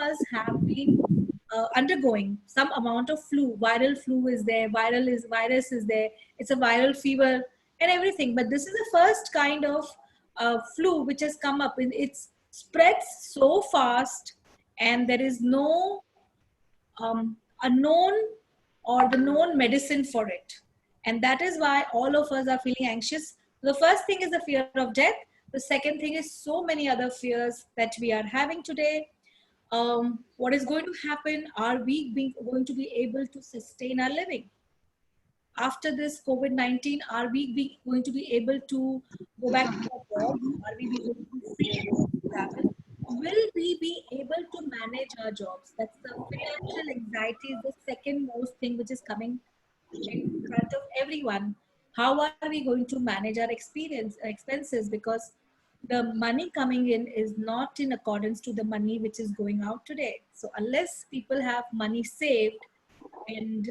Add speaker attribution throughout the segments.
Speaker 1: us have been undergoing some amount of flu. Viral flu is there, virus is there, it's a viral fever and everything. But this is the first kind of flu which has come up. It spreads so fast, and there is no a known or the known medicine for it. And that is why all of us are feeling anxious. The first thing is the fear of death. The second thing is so many other fears that we are having today. What is going to happen? Are we going to be able to sustain our living? After this COVID-19, are we going to be able to go back to our job? Are we going to be free to travel? Will we be able to manage our jobs? That's the financial anxiety is the second most thing which is coming in front of everyone. How are we going to manage our expenses? Because the money coming in is not in accordance to the money which is going out today. So unless people have money saved and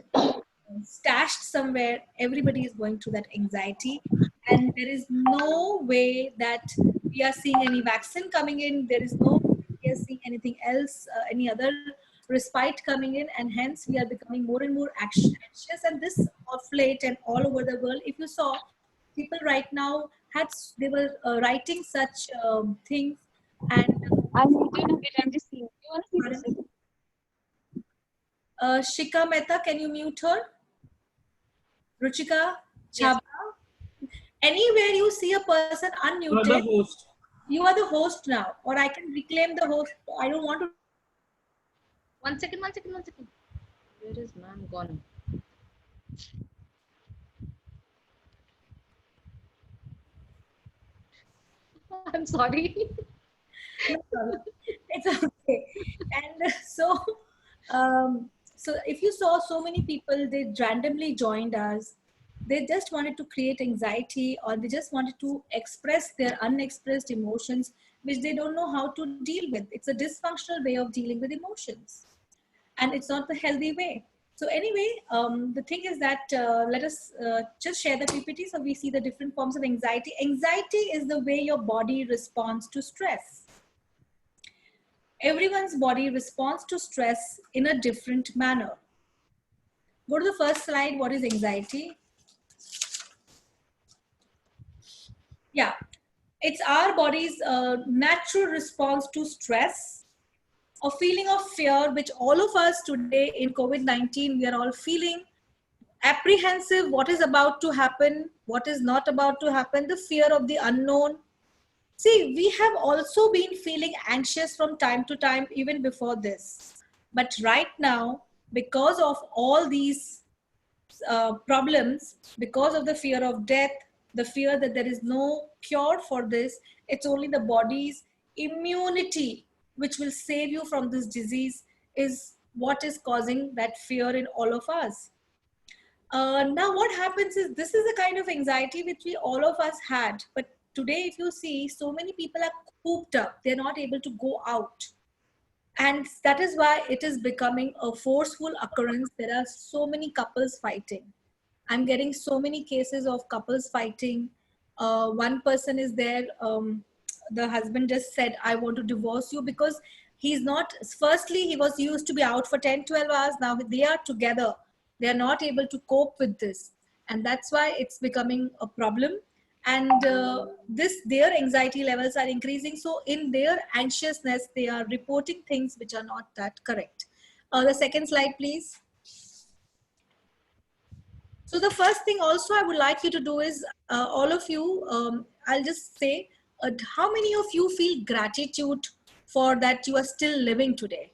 Speaker 1: stashed somewhere, everybody is going through that anxiety. And there is no way that we are seeing any vaccine coming in. There is no way we are seeing anything else, any other respite coming in, and hence we are becoming more and more anxious. And this of late and all over the world, if you saw, people right now they were writing such things. And
Speaker 2: I'm muted again. I'm just seeing. You want to see this?
Speaker 1: Shika Mehta, can you mute her? Ruchika
Speaker 2: Yes.
Speaker 1: Chhabra. Anywhere you see a person unmuted,
Speaker 3: You are the host.
Speaker 1: You are the host now, or I can reclaim the host. I don't want to.
Speaker 2: One second. Where is ma'am gone? I'm sorry.
Speaker 1: No problem. It's okay. And so if you saw so many people, they randomly joined us. They just wanted to create anxiety, or they just wanted to express their unexpressed emotions, which they don't know how to deal with. It's a dysfunctional way of dealing with emotions, and it's not the healthy way. So anyway, the thing is that let us just share the PPT so we see the different forms of anxiety. Anxiety is the way your body responds to stress. Everyone's body responds to stress in a different manner. Go to the first slide. What is anxiety? Yeah, it's our body's natural response to stress, a feeling of fear, which all of us today in COVID-19, we are all feeling apprehensive, what is about to happen, what is not about to happen, the fear of the unknown. See, we have also been feeling anxious from time to time, even before this. But right now, because of all these problems, because of the fear of death, the fear that there is no cure for this, it's only the body's immunity which will save you from this disease, is what is causing that fear in all of us. Now what happens is, this is the kind of anxiety which we all of us had, but today if you see, so many people are cooped up, they're not able to go out, and that is why it is becoming a forceful occurrence. There are so many couples fighting. I'm getting so many cases of couples fighting. One person is there, the husband just said, I want to divorce you, because he's not, firstly he was used to be out for 10-12 hours, now they are together, they are not able to cope with this, and that's why it's becoming a problem. And their anxiety levels are increasing, so in their anxiousness they are reporting things which are not that correct. The second slide please. So the first thing also I would like you to do is, all of you, I'll just say, how many of you feel gratitude for that you are still living today?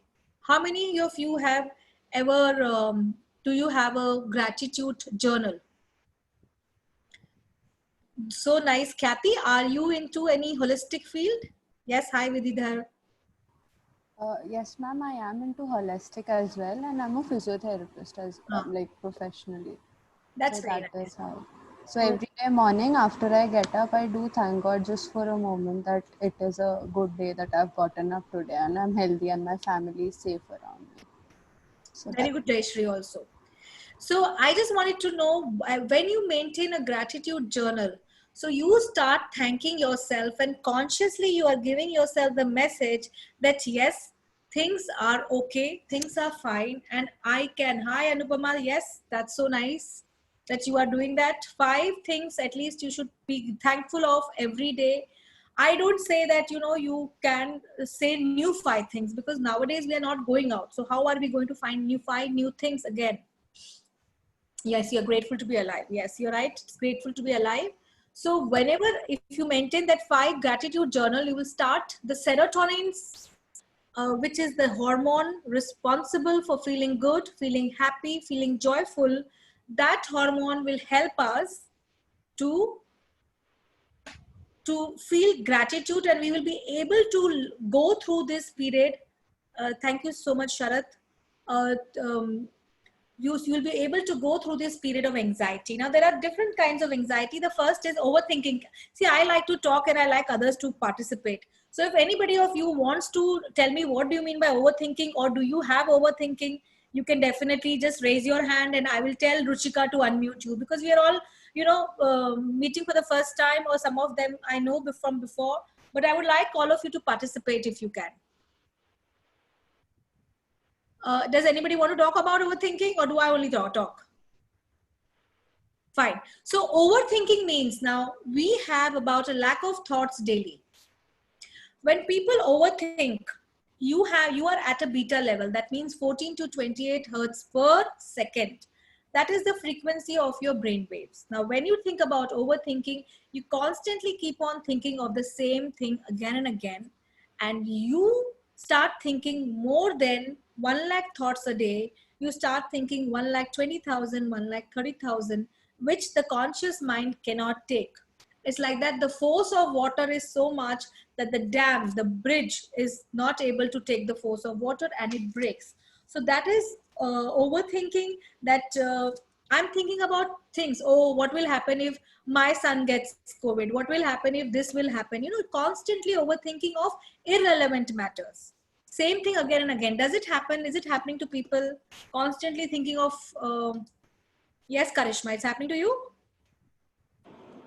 Speaker 1: How many of you have ever, do you have a gratitude journal? So nice. Kathy, are you into any holistic field? Yes, hi Vididhar.
Speaker 4: Yes, ma'am, I am into holistic as well, and I'm a physiotherapist as
Speaker 1: Ah.
Speaker 4: like professionally.
Speaker 1: That's
Speaker 4: So
Speaker 1: very
Speaker 4: that
Speaker 1: nice.
Speaker 4: is how. So every day morning after I get up, I do thank God just for a moment that it is a good day that I've gotten up today and I'm healthy and my family is safe around me. So
Speaker 1: Very
Speaker 4: that.
Speaker 1: good, Jayashri also. So I just wanted to know, when you maintain a gratitude journal, so you start thanking yourself and consciously you are giving yourself the message that yes, things are okay, things are fine, and I can. Hi, Anupama. Yes, that's so nice that you are doing that. 5 things at least you should be thankful of every day. I don't say that, you can say new 5 things, because nowadays we are not going out. So how are we going to find new 5 new things again? Yes, you're grateful to be alive. Yes, you're right. It's grateful to be alive. So whenever, if you maintain that 5 gratitude journal, you will start the serotonins, which is the hormone responsible for feeling good, feeling happy, feeling joyful. That hormone will help us to feel gratitude, and we will be able to go through this period. Thank you so much, Sharath. Uh, um, you'll be able to go through this period of anxiety. Now, there are different kinds of anxiety. The first is overthinking. See, I like to talk and I like others to participate. So if anybody of you wants to tell me what do you mean by overthinking, or do you have overthinking, you can definitely just raise your hand and I will tell Ruchika to unmute you, because we are all, meeting for the first time, or some of them I know from before, but I would like all of you to participate if you can. Does anybody want to talk about overthinking, or do I only talk? Fine. So overthinking means, now we have about a lack of thoughts daily. When people overthink, you are at a beta level. That means 14 to 28 hertz per second. That is the frequency of your brain waves. Now, when you think about overthinking, you constantly keep on thinking of the same thing again and again, and you start thinking more than 1 lakh thoughts a day. You start thinking 1,20,000, 1,30,000, which the conscious mind cannot take. It's like that the force of water is so much that the dam, the bridge, is not able to take the force of water and it breaks. So that is overthinking, that I'm thinking about things. Oh, what will happen if my son gets COVID? What will happen if this will happen? Constantly overthinking of irrelevant matters. Same thing again and again. Does it happen? Is it happening to people? Constantly thinking of, yes, Karishma, it's happening to you?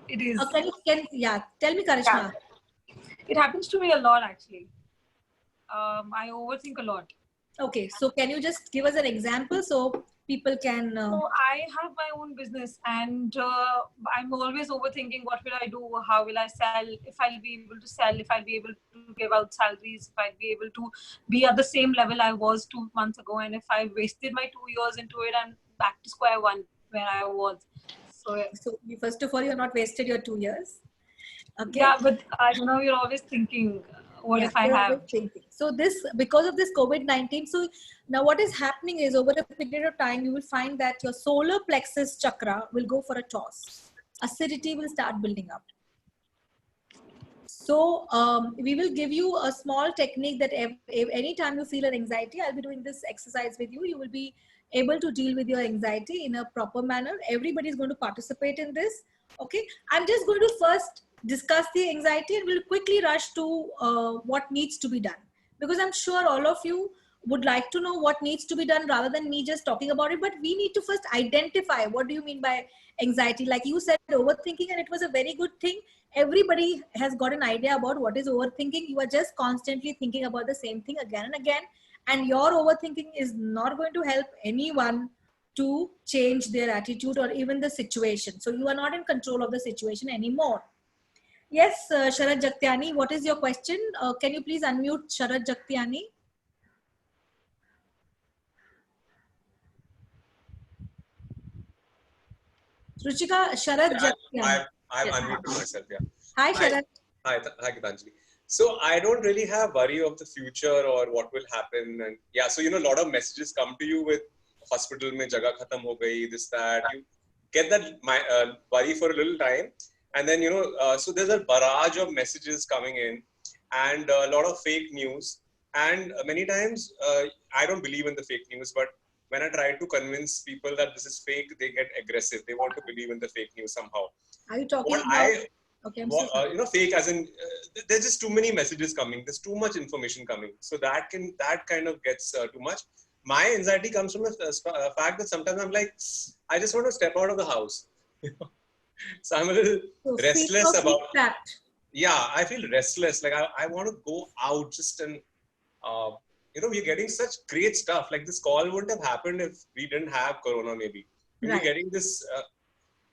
Speaker 3: It is.
Speaker 1: Tell me, Karishma.
Speaker 3: Yeah. It happens to me a lot, actually. I overthink a lot.
Speaker 1: Okay, so can you just give us an example so people can...
Speaker 3: So I have my own business, and I'm always overthinking, what will I do? How will I sell? If I'll be able to sell, if I'll be able to give out salaries, if I'll be able to be at the same level I was 2 months ago. And if I wasted my 2 years into it, I'm back to square one where I was. So
Speaker 1: first of all, you're not wasted your 2 years. Okay.
Speaker 3: Yeah, but I don't know, you're always thinking, what if I have?
Speaker 1: So because of this COVID-19, so now what is happening is, over a period of time, you will find that your solar plexus chakra will go for a toss. Acidity will start building up. So we will give you a small technique that anytime you feel an anxiety, I'll be doing this exercise with you. You will be able to deal with your anxiety in a proper manner. Everybody is going to participate in this. Okay. I'm just going to first discuss the anxiety, and we'll quickly rush to what needs to be done, because I'm sure all of you would like to know what needs to be done rather than me just talking about it. But we need to first identify, what do you mean by anxiety? Like you said, overthinking, and it was a very good thing. Everybody has got an idea about what is overthinking. You are just constantly thinking about the same thing again and again, and your overthinking is not going to help anyone to change their attitude or even the situation. So you are not in control of the situation anymore. Yes, Sharad Jagtiani, what is your question? Can you please unmute Sharad Jagtiani? Ruchika, Sharad Jagtiani.
Speaker 5: I'm unmuted myself, yeah.
Speaker 1: Hi, Sharad.
Speaker 5: Hi, Gitanjali. So I don't really have worry of the future or what will happen. And yeah, so, a lot of messages come to you with hospital mein jagah khatam ho gayi, this, that. You get that worry for a little time. And then, so there's a barrage of messages coming in and a lot of fake news. And many times I don't believe in the fake news, but when I try to convince people that this is fake, they get aggressive. They want to believe in the fake news somehow.
Speaker 1: Are you talking about... Okay,
Speaker 5: fake as in, there's just too many messages coming. There's too much information coming. So that kind of gets too much. My anxiety comes from the fact that sometimes I'm like, I just want to step out of the house. So I'm a little restless about... Yeah, I feel restless. Like I want to go out just and we're getting such great stuff. Like this call wouldn't have happened if we didn't have Corona, maybe. We're
Speaker 1: Right.
Speaker 5: getting this.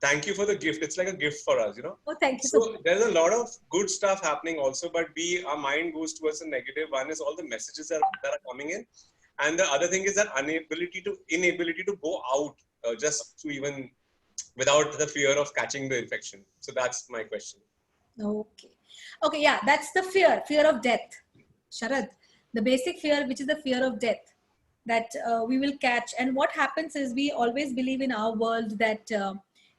Speaker 5: Thank you for the gift. It's like a gift for us,
Speaker 1: Oh, thank you so
Speaker 5: So
Speaker 1: much.
Speaker 5: there's a lot of good stuff happening also, but our mind goes towards the negative. One is all the messages that are coming in, and the other thing is that inability to go out just to even without the fear of catching the infection. So that's my question.
Speaker 1: Okay. Okay, yeah, that's the fear of death. Sharad, the basic fear, which is the fear of death, that we will catch. And what happens is we always believe in our world that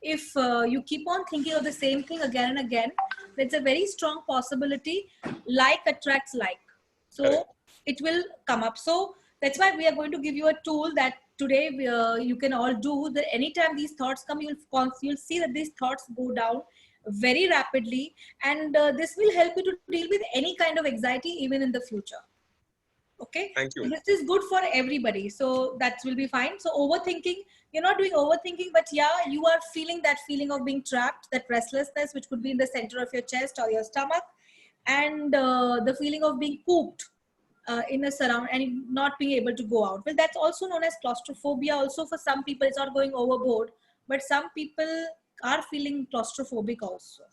Speaker 1: if you keep on thinking of the same thing again and again, there's a very strong possibility like attracts like. So
Speaker 5: Correct.
Speaker 1: it will come up. So that's why we are going to give you a tool that today you can all do. That anytime these thoughts come, you'll see that these thoughts go down very rapidly, and this will help you to deal with any kind of anxiety even in the future. Okay,
Speaker 5: Thank
Speaker 1: so
Speaker 5: you.
Speaker 1: this is good for everybody, so that will be fine. So overthinking, you're not doing overthinking, but yeah, you are feeling that feeling of being trapped, that restlessness, which could be in the center of your chest or your stomach, and the feeling of being cooped in a surround and not being able to go out. Well, that's also known as claustrophobia. Also, for some people, it's not going overboard, but some people are feeling claustrophobic also.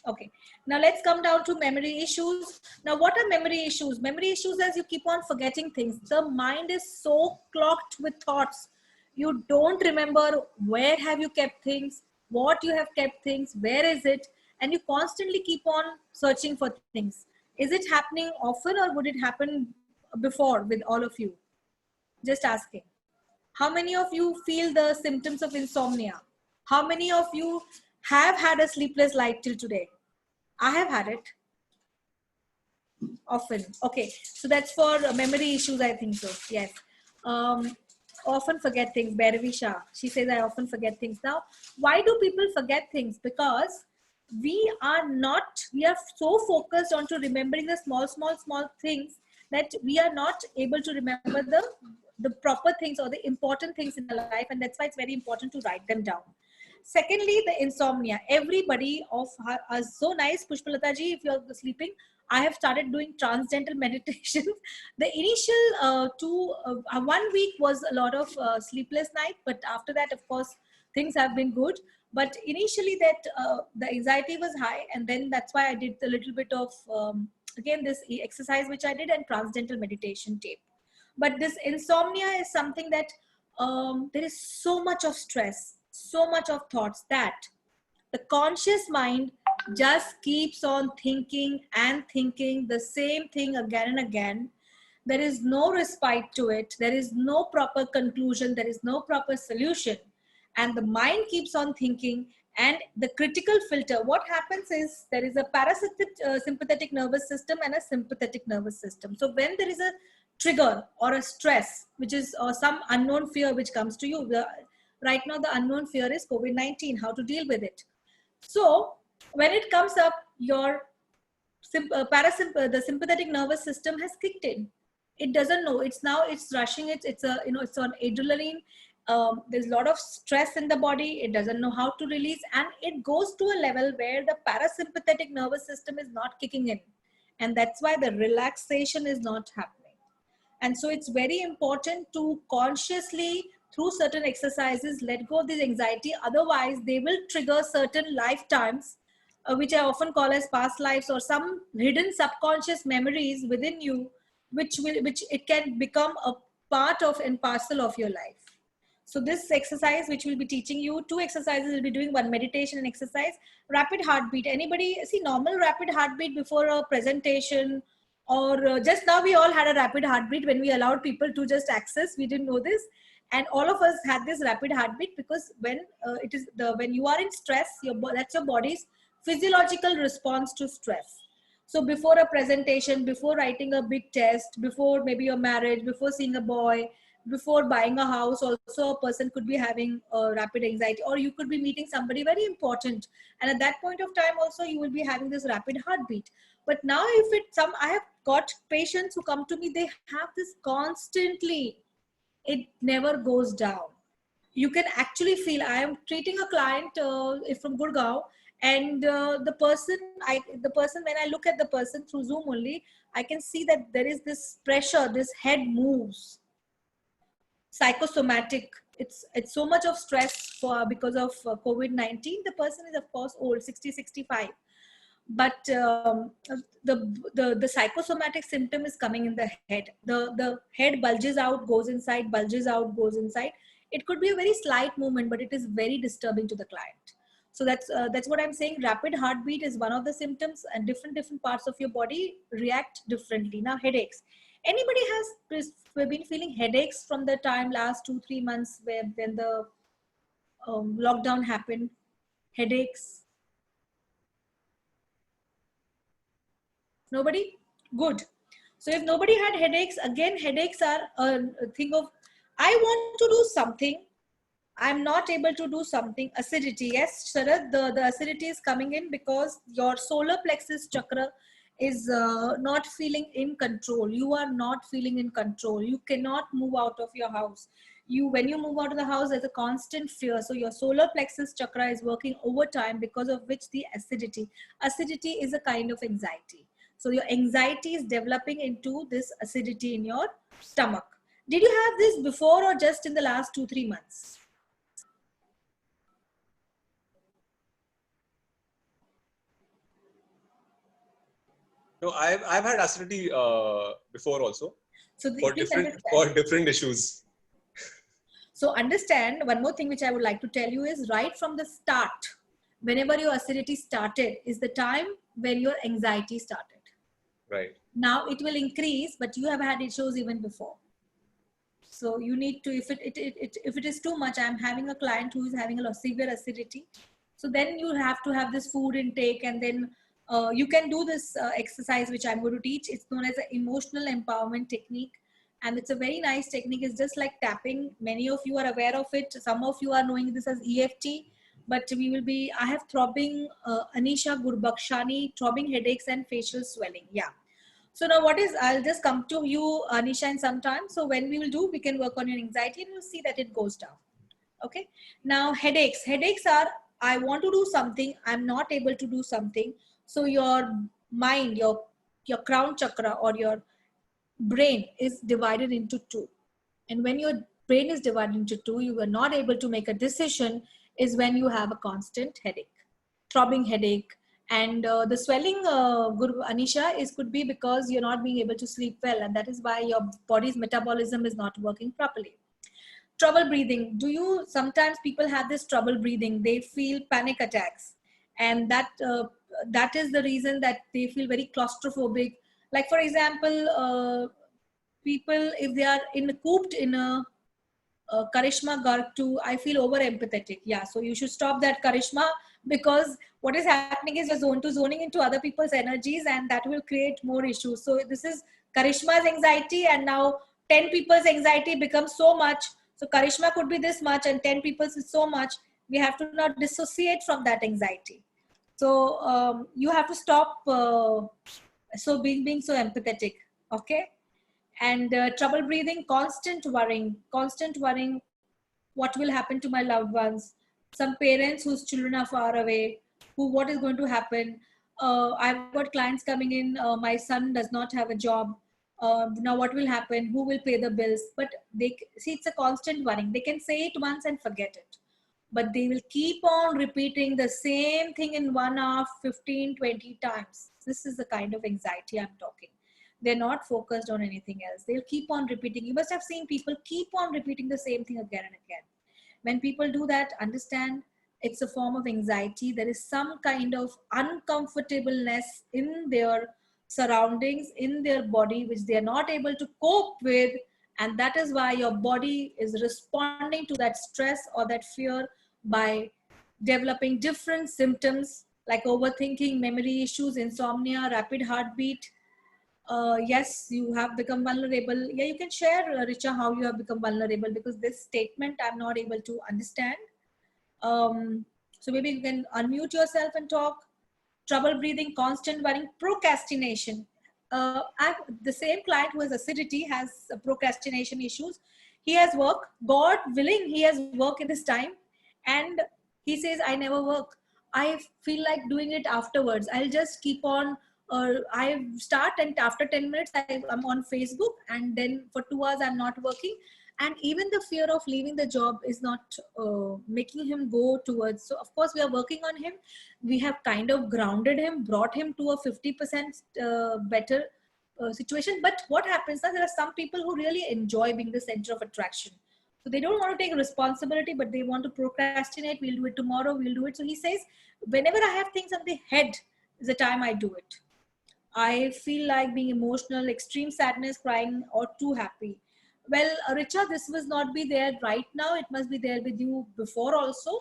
Speaker 1: Okay, now let's come down to memory issues. Now, what are memory issues? Memory issues, as you keep on forgetting things. The mind is so clogged with thoughts. You don't remember where have you kept things, what you have kept things, where is it, and you constantly keep on searching for things. Is it happening often, or would it happen before with all of you? Just asking. How many of you feel the symptoms of insomnia? How many of you have had a sleepless night till today? I have had it often. Okay, so that's for memory issues, I think so. Yes. Often forget things. Bhairavi Shah, she says, I often forget things. Now, why do people forget things? Because we are so focused on to remembering the small things that we are not able to remember the proper things or the important things in our life, and that's why it's very important to write them down. Secondly, the insomnia. Everybody of us, so nice, Pushpalata ji, if you're sleeping, I have started doing transcendental meditation. The initial 1 week was a lot of sleepless night, but after that, of course, things have been good. But initially the anxiety was high, and then that's why I did a little bit of, again, this exercise which I did and transcendental meditation tape. But this insomnia is something that there is so much of stress, so much of thoughts that the conscious mind just keeps on thinking and thinking the same thing again and again. There is no respite to it. There is no proper conclusion. There is no proper solution. And the mind keeps on thinking. And the critical filter, what happens is there is a parasympathetic nervous system and a sympathetic nervous system. So when there is a trigger or a stress, which is or some unknown fear which comes to you, right now the unknown fear is COVID-19, how to deal with it. So when it comes up, your the sympathetic nervous system has kicked in. It doesn't know. It's rushing. It's on adrenaline. There's a lot of stress in the body. It doesn't know how to release, and it goes to a level where the parasympathetic nervous system is not kicking in, and that's why the relaxation is not happening. And so it's very important to consciously, through certain exercises, let go of this anxiety. Otherwise, they will trigger certain lifetimes, which I often call as past lives, or some hidden subconscious memories within you, which it can become a part of and parcel of your life. So this exercise, which we'll be teaching you, 2 exercises we'll be doing, one meditation and exercise. Rapid heartbeat. Anybody see normal rapid heartbeat before a presentation? Or just now we all had a rapid heartbeat when we allowed people to just access. We didn't know this, and all of us had this rapid heartbeat because when when you are in stress, that's your body's physiological response to stress. So before a presentation, before writing a big test, before maybe your marriage, before seeing a boy, before buying a house, also a person could be having rapid anxiety, or you could be meeting somebody very important, and at that point of time also you will be having this rapid heartbeat. But now I have got patients who come to me, they have this constantly. It never goes down. You can actually feel, I am treating a client from Gurgaon, And the person, when I look at the person through Zoom only, I can see that there is this pressure, this head moves, psychosomatic. It's so much of stress for because of COVID-19. The person is of course old, 60, 65, but the psychosomatic symptom is coming in the head. The head bulges out, goes inside, bulges out, goes inside. It could be a very slight movement, but it is very disturbing to the client. So that's what I'm saying. Rapid heartbeat is one of the symptoms, and different parts of your body react differently. Now, headaches. Anybody has been feeling headaches from the time last 2-3 months when the lockdown happened? Headaches? Nobody? Good. So if nobody had headaches, again, headaches are a thing of, I want to do something, I'm not able to do something. Acidity. Yes, Sharad, the acidity is coming in because your solar plexus chakra is not feeling in control. You are not feeling in control. You cannot move out of your house. When you move out of the house, there's a constant fear. So your solar plexus chakra is working overtime, because of which the acidity is a kind of anxiety. So your anxiety is developing into this acidity in your stomach. Did you have this before or just in the last 2-3 months?
Speaker 5: No, I've had acidity before also,
Speaker 1: So
Speaker 5: for different issues.
Speaker 1: So understand one more thing which I would like to tell you is, right from the start, whenever your acidity started is the time when your anxiety started.
Speaker 5: Right.
Speaker 1: Now it will increase, but you have had issues even before. So you need to, if it is too much, I'm having a client who is having a severe acidity. So then you have to have this food intake, and then you can do this exercise which I'm going to teach. It's known as an emotional empowerment technique. And it's a very nice technique. It's just like tapping. Many of you are aware of it. Some of you are knowing this as EFT. But I have throbbing, Anisha Gurbakshani, throbbing headaches and facial swelling. Yeah. So now I'll just come to you, Anisha, in some time. So when we can work on your anxiety and you'll see that it goes down. Okay. Now headaches. Headaches are, I want to do something, I'm not able to do something. So your mind, your crown chakra or your brain is divided into two. And when your brain is divided into two, you are not able to make a decision, is when you have a constant headache, throbbing headache. And the swelling, Guru Anisha, could be because you're not being able to sleep well. And that is why your body's metabolism is not working properly. Trouble breathing. Sometimes people have this trouble breathing. They feel panic attacks. And that is the reason that they feel very claustrophobic. Like for example, people, if they are cooped in a Karishma Garg too, I feel over empathetic. Yeah, so you should stop that Karishma, because what is happening is you're zoning into other people's energies, and that will create more issues. So this is Karishma's anxiety, and now 10 people's anxiety becomes so much. So Karishma could be this much and 10 people's is so much. We have to not dissociate from that anxiety. So you have to stop being so empathetic. Okay. And trouble breathing, constant worrying, what will happen to my loved ones. Some parents whose children are far away, what is going to happen. I've got clients coming in, my son does not have a job. Now what will happen? Who will pay the bills? But it's a constant worrying. They can say it once and forget it. But they will keep on repeating the same thing in 1 hour, 15, 20 times. This is the kind of anxiety I'm talking. They're not focused on anything else. They'll keep on repeating. You must have seen people keep on repeating the same thing again and again. When people do that, understand it's a form of anxiety. There is some kind of uncomfortableness in their surroundings, in their body, which they are not able to cope with. And that is why your body is responding to that stress or that fear by developing different symptoms like overthinking, memory issues, insomnia, rapid heartbeat. Yes, you have become vulnerable. Yeah, you can share, Richa, how you have become vulnerable, because this statement I'm not able to understand. So maybe you can unmute yourself and talk. Trouble breathing, constant worrying, procrastination. The same client who has acidity has procrastination issues. He has work, God willing, he has work in this time, and he says, I never work. I feel like doing it afterwards. I'll just keep on. I start, and after 10 minutes, I'm on Facebook, and then for 2 hours, I'm not working. And even the fear of leaving the job is not making him go towards. So, of course, we are working on him. We have kind of grounded him, brought him to a 50% better situation. But what happens is there are some people who really enjoy being the center of attraction. So they don't want to take responsibility, but they want to procrastinate. We'll do it tomorrow. We'll do it. So he says, whenever I have things on the head is the time I do it. I feel like being emotional, extreme sadness, crying, or too happy. Well, Richa, this must not be there right now. It must be there with you before also.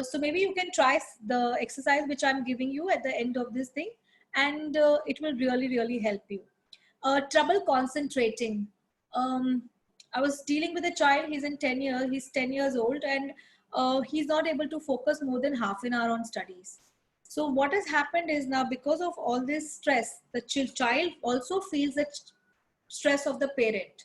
Speaker 1: So maybe you can try the exercise which I'm giving you at the end of this thing, and it will really, really help you. Trouble concentrating. I was dealing with a child. He's in 10 years. He's 10 years old, and he's not able to focus more than half an hour on studies. So what has happened is now, because of all this stress, the child also feels the stress of the parent.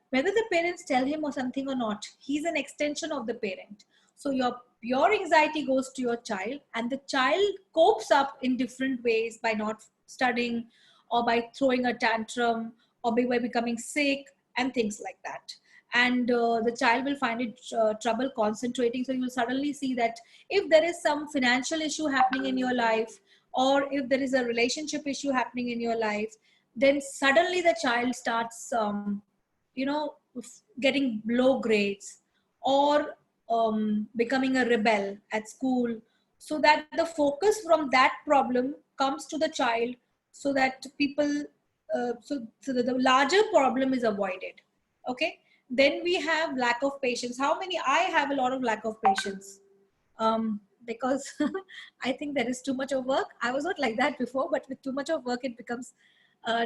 Speaker 1: Whether the parents tell him or something or not, he's an extension of the parent. So your anxiety goes to your child, and the child copes up in different ways by not studying, or by throwing a tantrum, or by becoming sick, and things like that. And the child will find it trouble concentrating. So you will suddenly see that if there is some financial issue happening in your life, or if there is a relationship issue happening in your life, then suddenly the child starts you know, getting low grades, or becoming a rebel at school, so that the focus from that problem comes to the child, so that people so that the larger problem is avoided. Okay, then we have lack of patience. How many? I have a lot of lack of patience, because I think there is too much of work. I was not like that before, but with too much of work it becomes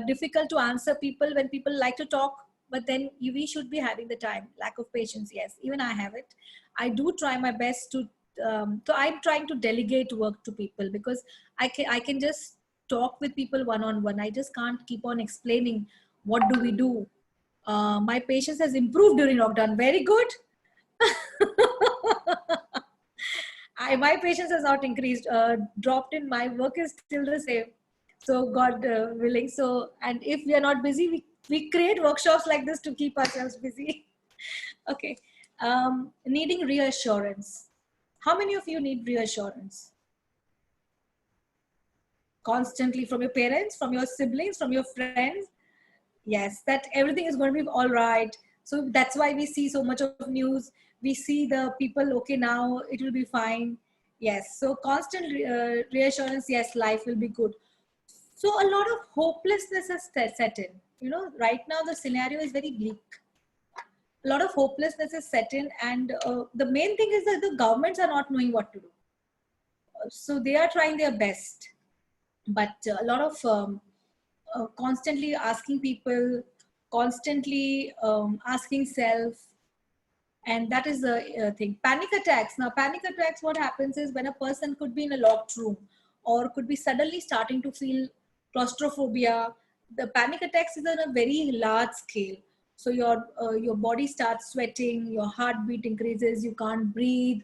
Speaker 1: difficult to answer people when people like to talk, but then we should be having the time. Lack of patience, yes, even I have it. I do try my best to so I'm trying to delegate work to people, because I can just talk with people one on one. I just can't keep on explaining what do we do. My patience has improved during lockdown. Very good. My patience has not increased, dropped in. My work is still the same. So God willing. So, and if we are not busy, we create workshops like this to keep ourselves busy. Okay. Needing reassurance. How many of you need reassurance? Constantly, from your parents, from your siblings, from your friends? Yes, that everything is going to be all right. So that's why we see so much of news. We see the people, okay, now it will be fine. Yes, so constant reassurance, yes, life will be good. So a lot of hopelessness has set in. You know, right now the scenario is very bleak. A lot of hopelessness is set in, and the main thing is that the governments are not knowing what to do. So they are trying their best, but a lot of constantly asking people, constantly asking self, and that is the thing. Panic attacks. Now, panic attacks, what happens is when a person could be in a locked room, or could be suddenly starting to feel claustrophobia. The panic attacks is on a very large scale. So your body starts sweating, your heartbeat increases, you can't breathe.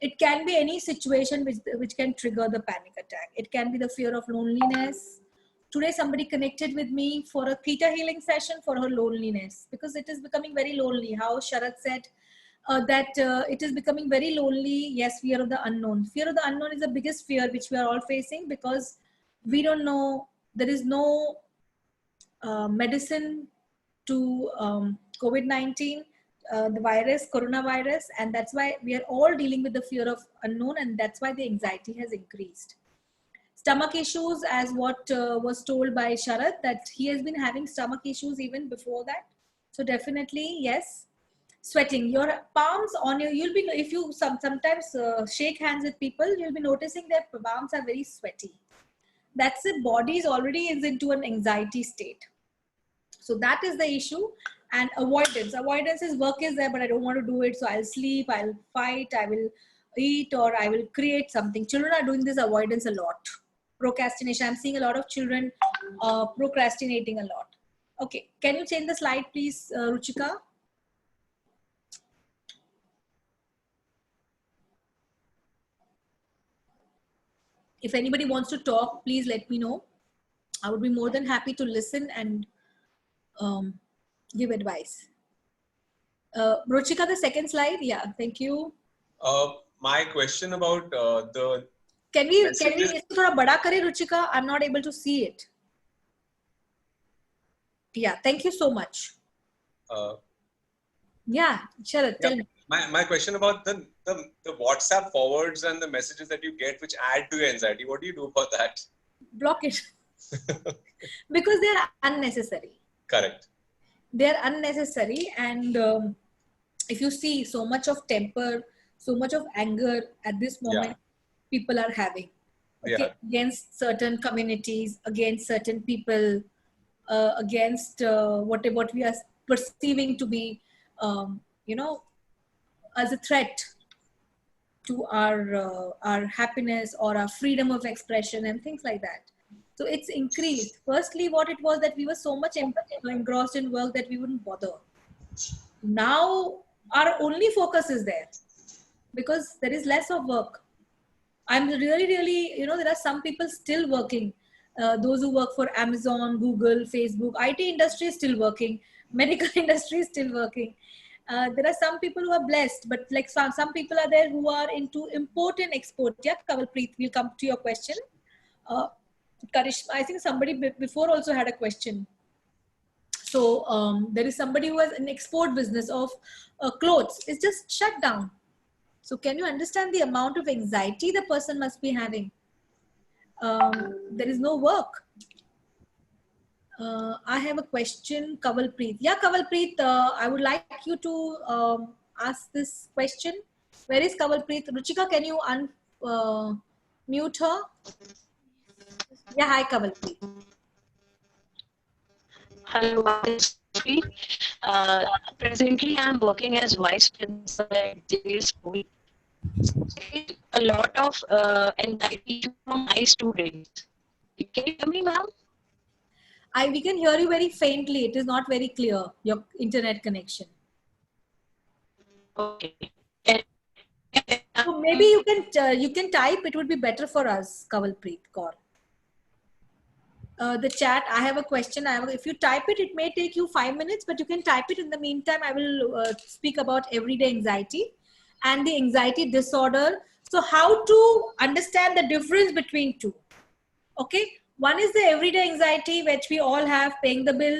Speaker 1: It can be any situation which can trigger the panic attack. It can be the fear of loneliness. Today somebody connected with me for a theta healing session for her loneliness, because it is becoming very lonely. How Sharat said that it is becoming very lonely. Yes, fear of the unknown. Fear of the unknown is the biggest fear which we are all facing, because we don't know. There is no medicine to COVID-19, the virus, coronavirus, and that's why we are all dealing with the fear of unknown, and that's why the anxiety has increased. Stomach issues, as what was told by Sharat, that he has been having stomach issues even before that. So definitely, yes. Sweating, your palms on your, you'll be, if you sometimes shake hands with people, you'll be noticing their palms are very sweaty. That's the body is already is into an anxiety state. So that is the issue. And avoidance is work is there, but I don't want to do it, so I'll sleep, I'll fight, I will eat, or I will create something. Children are doing this avoidance a lot. Procrastination, I'm seeing a lot of children procrastinating a lot. Okay, can you change the slide please, Ruchika? If anybody wants to talk, please let me know. I would be more than happy to listen and give advice. Ruchika, the second slide. Yeah, thank you.
Speaker 5: My question about the
Speaker 1: Can we
Speaker 5: messages.
Speaker 1: इसको थोड़ा बड़ा करें, Ruchika? I'm not able to see it. Yeah, thank you so much. Yeah, Sharad, tell me.
Speaker 5: My question about the WhatsApp forwards and the messages that you get which add to your anxiety. What do you do about that?
Speaker 1: Block it. Because they are unnecessary.
Speaker 5: Correct.
Speaker 1: They are unnecessary, and if you see so much of temper, so much of anger at this moment, people are having against certain communities, against certain people, against what we are perceiving to be, as a threat to our happiness or our freedom of expression and things like that. So it's increased. Firstly, what it was that we were so much engrossed in work that we wouldn't bother. Now our only focus is there because there is less of work. I'm really, there are some people still working. Those who work for Amazon, Google, Facebook, IT industry is still working. Medical industry is still working. There are some people who are blessed, but like some people are there who are into import and export. Yeah, Kawalpreet, we'll come to your question. Karishma, I think somebody before also had a question. So there is somebody who has an export business of clothes. It's just shut down. So can you understand the amount of anxiety the person must be having? There is no work. I have a question, Kawalpreet. Yeah, Kawalpreet, I would like you to ask this question. Where is Kawalpreet? Ruchika, can you mute her? Yeah, hi, Kawalpreet.
Speaker 6: Hello, presently I'm working as vice principal at JV School. A lot of anxiety from my students. Can you hear me, ma'am?
Speaker 1: We can hear you very faintly. It is not very clear, your internet connection.
Speaker 6: Okay.
Speaker 1: So maybe you can type. It would be better for us, Kawalpreet Kaur. The chat, I have a question. If you type it, it may take you 5 minutes, but you can type it. In the meantime, I will speak about everyday anxiety and the anxiety disorder. So how to understand the difference between two. Okay. One is the everyday anxiety, which we all have, paying the bill,